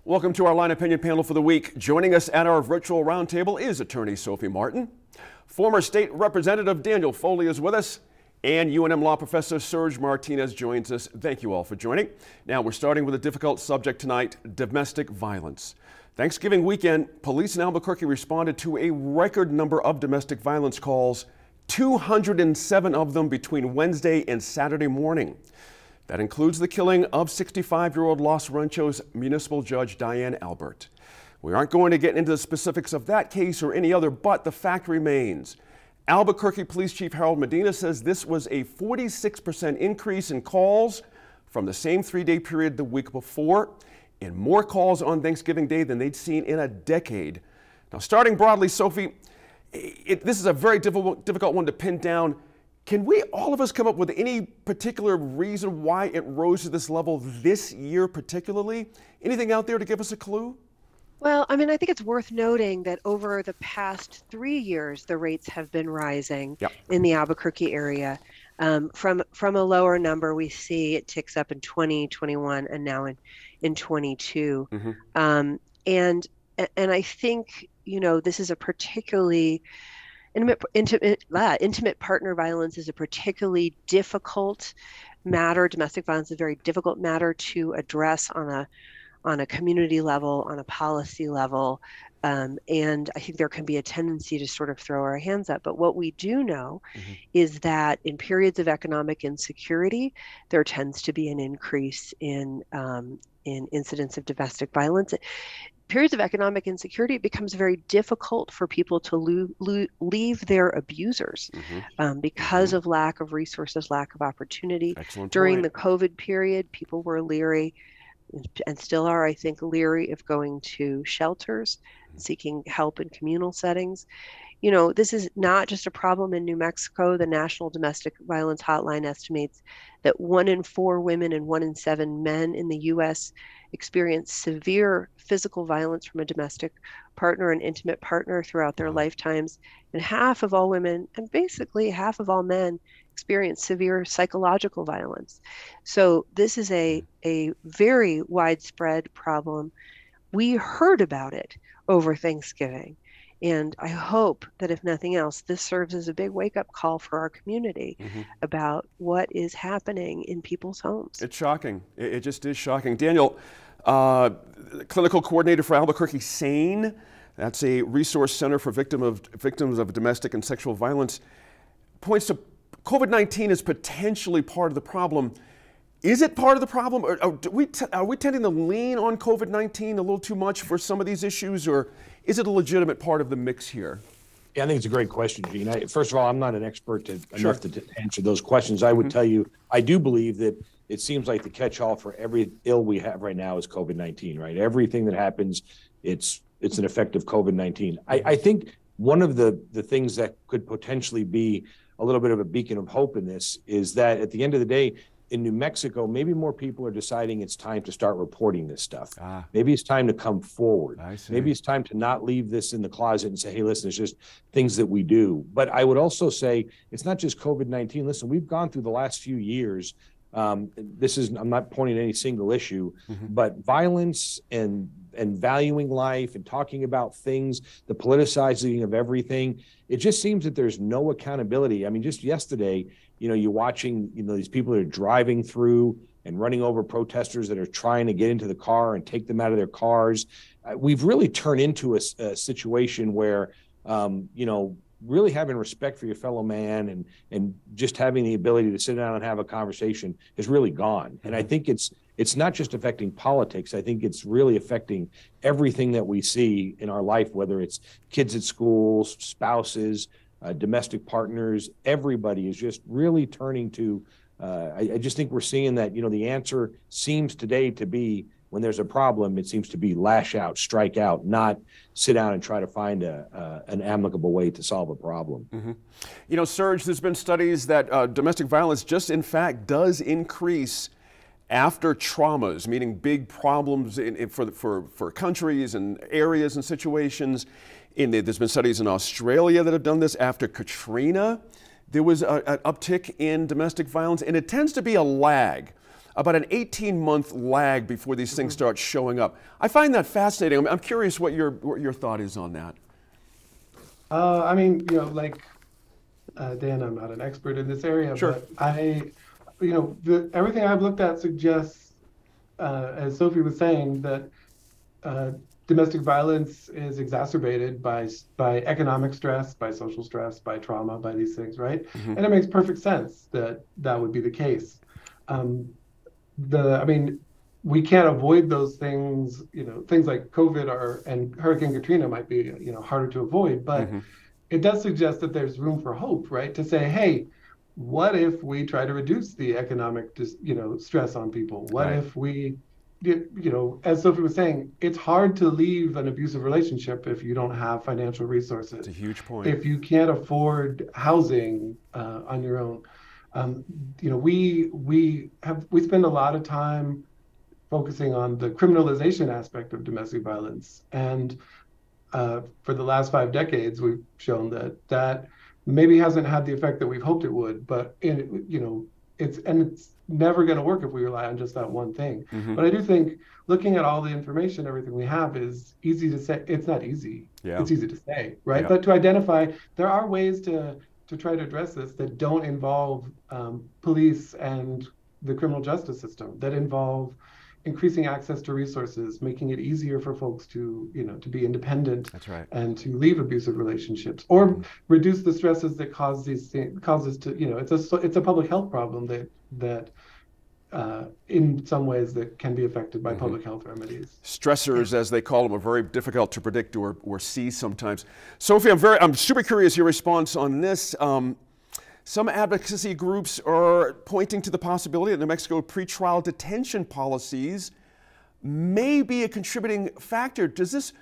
Welcome to our Line Opinion panel for the week. Joining us at our virtual roundtable is attorney Sophie Martin. Former state representative Daniel Foley is with us, and UNM law professor Serge Martinez joins us. Thank you all for joining. Now we're starting with a difficult subject tonight, domestic violence. Thanksgiving weekend, police in Albuquerque responded to a record number of domestic violence calls, 207 of them between Wednesday and Saturday morning. That includes the killing of 65-year-old Los Ranchos Municipal Judge Diane Albert. We aren't going to get into the specifics of that case or any other, but the fact remains. Albuquerque Police Chief Harold Medina says this was a 46% increase in calls from the same three-day period the week before, and more calls on Thanksgiving Day than they'd seen in a decade. Now, starting broadly, Sophie, this is a very difficult one to pin down. Can we, all of us, come up with any particular reason why it rose to this level this year particularly? Anything out there to give us a clue? Well, I mean, I think it's worth noting that over the past 3 years, the rates have been rising in the Albuquerque area. From a lower number, we see it ticks up in 2021 and now in 22. And I think, you know, this is a particularly intimate partner violence is a particularly difficult matter. Domestic violence is a very difficult matter to address on a community level, on a policy level. And I think there can be a tendency to sort of throw our hands up. But what we do know is that in periods of economic insecurity, there tends to be an increase in incidents of domestic violence. Periods of economic insecurity, it becomes very difficult for people to leave their abusers because of lack of resources, lack of opportunity. During the COVID period, people were leery and still are, I think, leery of going to shelters, seeking help in communal settings. You know, this is not just a problem in New Mexico. The National Domestic Violence Hotline estimates that 1 in 4 women and 1 in 7 men in the U.S. experience severe physical violence from a domestic partner, an intimate partner, throughout their lifetimes. And half of all women and basically half of all men experience severe psychological violence. So this is a very widespread problem. We heard about it over Thanksgiving. And I hope that if nothing else, this serves as a big wake-up call for our community about what is happening in people's homes. It's shocking. It just is shocking. Daniel, clinical coordinator for Albuquerque SANE, that's a resource center for victims of domestic and sexual violence, points to COVID-19 as potentially part of the problem. Is it part of the problem? Or are we tending to lean on COVID-19 a little too much for some of these issues, or is it a legitimate part of the mix here? Yeah, I think it's a great question, Gene. First of all, I'm not an expert enough to answer those questions. I would tell you, I do believe that it seems like the catch-all for every ill we have right now is COVID-19, right? Everything that happens, it's an effect of COVID-19. I think one of the things that could potentially be a little bit of a beacon of hope in this is that at the end of the day, in New Mexico, maybe more people are deciding it's time to start reporting this stuff. Maybe it's time to come forward. Maybe it's time to not leave this in the closet and say, hey, listen, it's just things that we do. But I would also say it's not just COVID-19. Listen, we've gone through the last few years. I'm not pointing at any single issue, but violence and valuing life and talking about things, the politicizing of everything, it just seems that there's no accountability. I mean, just yesterday, you know, you're watching, you know, these people that are driving through and running over protesters that are trying to get into the car and take them out of their cars. We've really turned into a situation where, you know, really having respect for your fellow man and just having the ability to sit down and have a conversation is really gone. And I think it's not just affecting politics. I think it's really affecting everything that we see in our life, whether it's kids at schools, spouses, domestic partners. Everybody is just really turning to, I just think we're seeing that, you know, the answer seems today to be, when there's a problem, it seems to be lash out, strike out, not sit down and try to find an amicable way to solve a problem. You know, Serge, there's been studies that domestic violence just in fact does increase after traumas, meaning big problems for countries and areas and situations. There's been studies in Australia that have done this. After Katrina, there was an uptick in domestic violence, and it tends to be a lag. about an 18-month lag before these things start showing up. I find that fascinating. I'm curious what your thought is on that. I mean, like Dan, I'm not an expert in this area, Sure. but everything I've looked at suggests, as Sophie was saying, that domestic violence is exacerbated by economic stress, by social stress, by trauma, by these things, right? And it makes perfect sense that that would be the case. I mean, we can't avoid those things. Things like COVID and Hurricane Katrina might be, harder to avoid, but it does suggest that there's room for hope, right? To say, hey, what if we try to reduce the economic, stress on people? What if we, as Sophie was saying, it's hard to leave an abusive relationship if you don't have financial resources. It's a huge point. If you can't afford housing on your own. We spend a lot of time focusing on the criminalization aspect of domestic violence. And for the last 5 decades, we've shown that maybe hasn't had the effect that we've hoped it would, but it's never going to work if we rely on just that one thing. But I do think looking at all the information, everything we have is easy to say. It's not easy. Yeah. It's easy to say, right? Yeah. But to identify, there are ways to try to address this that don't involve police and the criminal justice system, that involve increasing access to resources, making it easier for folks to be independent. That's right. And to leave abusive relationships, or reduce the stresses that causes to, it's a public health problem that in some ways that can be affected by public health remedies. Stressors, as they call them, are very difficult to predict or see sometimes. Sophie, I'm super curious your response on this. Some advocacy groups are pointing to the possibility that New Mexico pretrial detention policies may be a contributing factor. Does this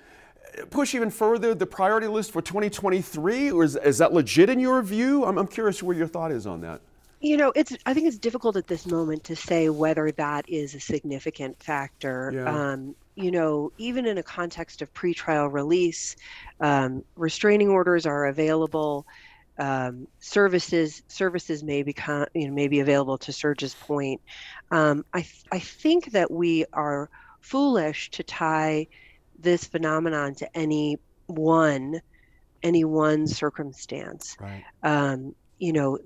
push even further the priority list for 2023, or is that legit in your view? I'm curious where your thought is on that. I think it's difficult at this moment to say whether that is a significant factor. Yeah. Even in a context of pretrial release, restraining orders are available. Services may be available, to Serge's point. I think that we are foolish to tie this phenomenon to any one circumstance. Right.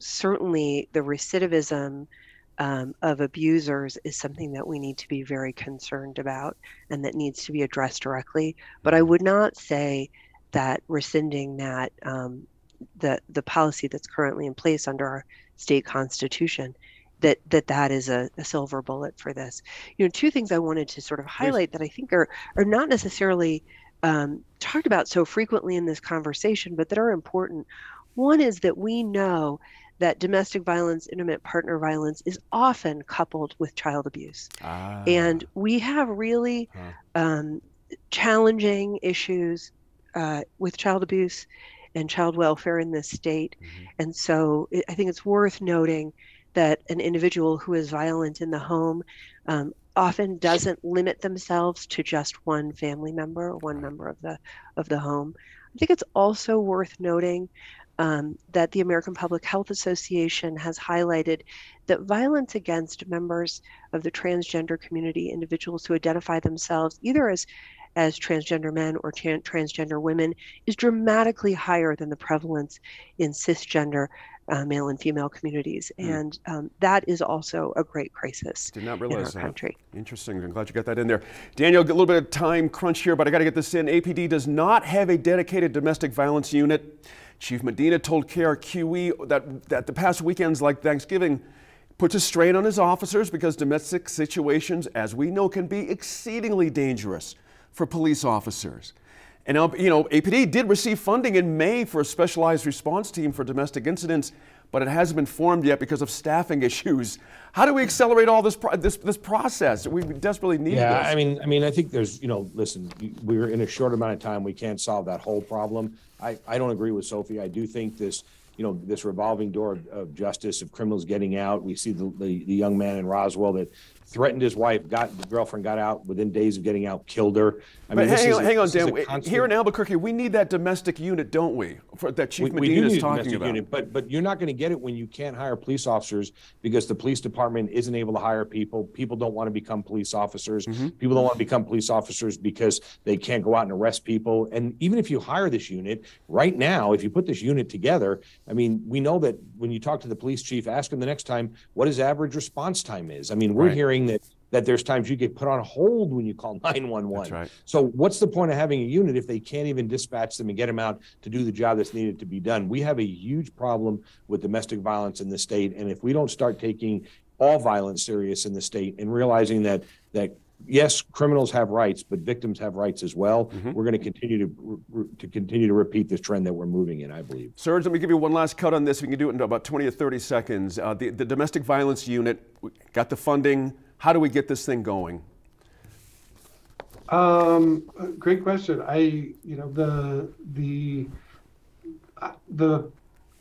Certainly the recidivism of abusers is something that we need to be very concerned about and that needs to be addressed directly. But I would not say that rescinding that the policy that's currently in place under our state constitution, that is a silver bullet for this. Two things I wanted to sort of highlight that I think are not necessarily talked about so frequently in this conversation, but that are important. One is that we know that domestic violence, intimate partner violence, is often coupled with child abuse. And we have really challenging issues with child abuse and child welfare in this state. And so I think it's worth noting that an individual who is violent in the home often doesn't limit themselves to just one family member or one member of the home. I think it's also worth noting that the American Public Health Association has highlighted that violence against members of the transgender community, individuals who identify themselves either as transgender men or transgender women, is dramatically higher than the prevalence in cisgender male and female communities. And that is also a great crisis. Did not realize in our country. Interesting. I'm glad you got that in there. Daniel, a little bit of time crunch here, but I got to get this in. APD does not have a dedicated domestic violence unit. Chief Medina told KRQE that the past weekends like Thanksgiving puts a strain on his officers because domestic situations, as we know, can be exceedingly dangerous for police officers. And now, APD did receive funding in May for a specialized response team for domestic incidents, but it hasn't been formed yet because of staffing issues. How do we accelerate all this process? We desperately need this. Yeah, I mean, I think there's, listen, we're in a short amount of time. We can't solve that whole problem. I don't agree with Sophie. I do think this, this revolving door of justice, of criminals getting out. We see the young man in Roswell that threatened his wife, the girlfriend got out within days of getting out, killed her. I mean, hang on, Dan. Here in Albuquerque, we need that domestic unit, don't we? That Chief Medina is talking about. Unit, but you're not going to get it when you can't hire police officers because the police department isn't able to hire people. People don't want to become police officers. People don't want to become police officers because they can't go out and arrest people. And even if you hire this unit right now, if you put this unit together, I mean, we know that when you talk to the police chief, ask him the next time what his average response time is. I mean, we're hearing that there's times you get put on hold when you call 911. That's right. So what's the point of having a unit if they can't even dispatch them and get them out to do the job that's needed to be done? We have a huge problem with domestic violence in the state. And if we don't start taking all violence serious in the state and realizing that yes, criminals have rights, but victims have rights as well, we're going to continue to repeat this trend that we're moving in, I believe. Serge, let me give you one last cut on this. We can do it in about 20 or 30 seconds. The domestic violence unit got the funding. How do we get this thing going? Great question. I'm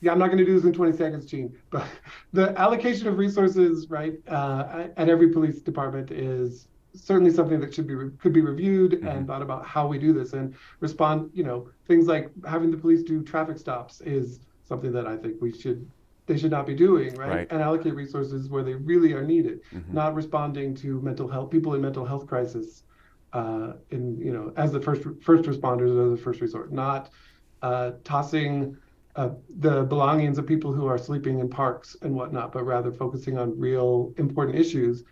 not going to do this in 20 seconds, Gene, but the allocation of resources, right, at every police department is certainly something that could be reviewed and thought about how we do this and respond. Things like having the police do traffic stops is something that I think they should not be doing, right? And allocate resources where they really are needed, not responding to people in mental health crisis, as the first responders or the first resort, not tossing the belongings of people who are sleeping in parks and whatnot, but rather focusing on real important issues.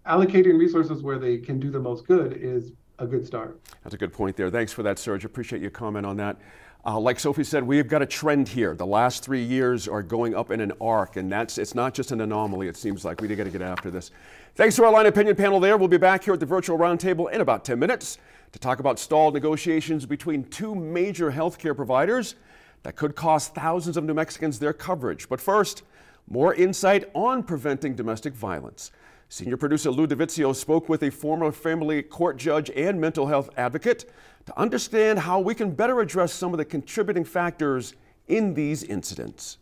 Allocating resources where they can do the most good is a good start. That's a good point there. Thanks for that, Serge. Appreciate your comment on that. Like Sophie said, we've got a trend here. The last 3 years are going up in an arc, and it's not just an anomaly, it seems like. We got to get after this. Thanks to our line opinion panel there. We'll be back here at the virtual roundtable in about 10 minutes to talk about stalled negotiations between two major healthcare providers that could cost thousands of New Mexicans their coverage. But first, more insight on preventing domestic violence. Senior producer Lou DeVizio spoke with a former family court judge and mental health advocate to understand how we can better address some of the contributing factors in these incidents.